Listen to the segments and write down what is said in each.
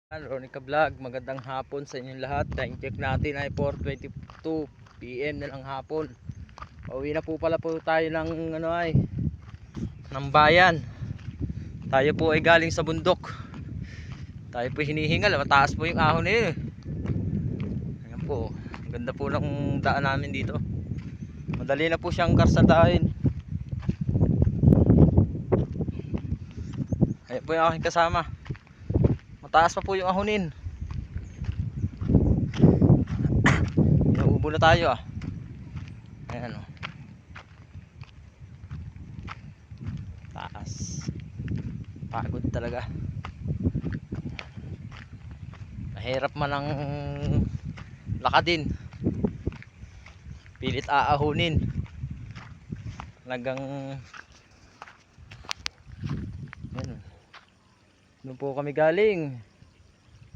Ronica Vlog, magandang hapon sa inyong lahat. Time check natin ay 4:22 PM na lang hapon. Pauwi na po pala po tayo ng bayan. Tayo po ay galing sa bundok. Tayo po hinihingal, mataas po yung ahon na yun. Ayan po, ganda po ng daan namin dito. Madali na po siyang karsadahin. Ayan po yung aking kasama. Mataas pa po yung ahonin. Inuubo na tayo ah. Ayan o. Taas. Pagod talaga. Mahirap man ang lakadin. Pilit aahunin. Talagang yan. Doon po kami galing.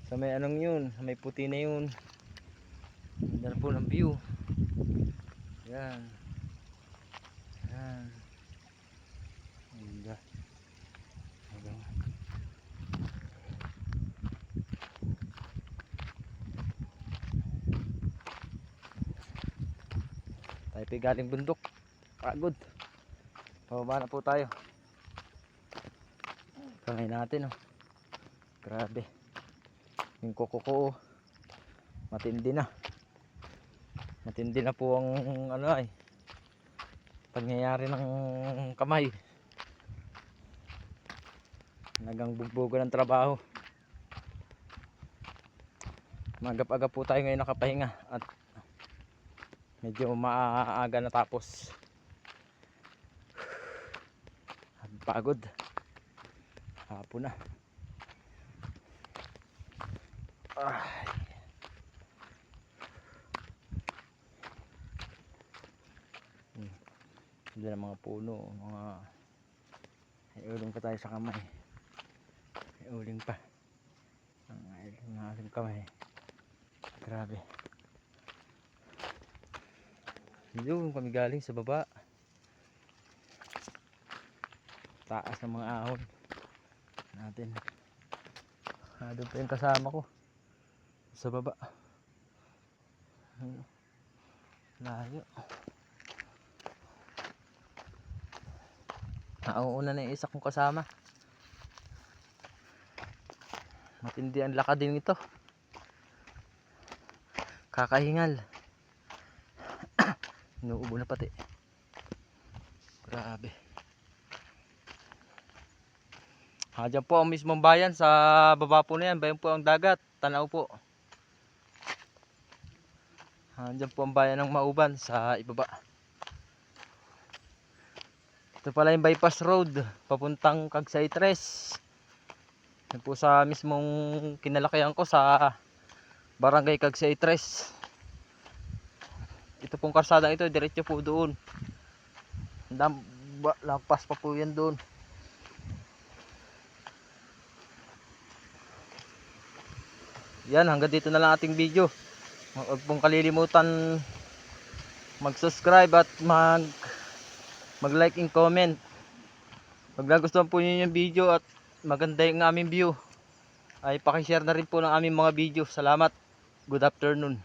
Sa may anong yun, sa may puti na yun. Ganda po ng view. Yan. Yan. Ganda. Tayo pa galing bundok. Pagod. Pababa na po tayo. Kamay natin oh. Grabe. Yung kuko matindi na. Matindi na po ang pangyayari ng kamay. Nagang bugbogo ng trabaho. Magap-agap po tayo ngayon nakapahinga at medyo maaga natapos. Pagod. Hapon na. Ay. Hindi na mga puno, may uling pa tayo sa kamay. May uling pa. Ang aking kamay. Grabe. Doon kami galing sa baba. Taas ng mga ahon natin. Doon pa yung kasama ko sa baba. Layo. Nauuna na yung isa kong kasama. Matindi ang lakad din ito. Kakahingal. Inuubo na pati. Grabe. Diyan po ang mismong bayan. Sa baba po na yan. Bayan po ang dagat. Tanaw po. Diyan po ang bayan ng Mauban. Sa ibaba. Ito pala yung bypass road. Papuntang Cagsay 3. Yan po sa mismong kinalakihan ko. Sa Barangay Cagsay 3. Ito pong karsada ito. Diretso po doon. Lampas pa po yan doon. Yan, hanggang dito na lang ating video. Huwag pong kalilimutan mag-subscribe at mag-like and comment. Pag nagustuhan po niyo yung video at maganda yung aming view, ay paki-share na rin po ng aming mga video. Salamat. Good afternoon.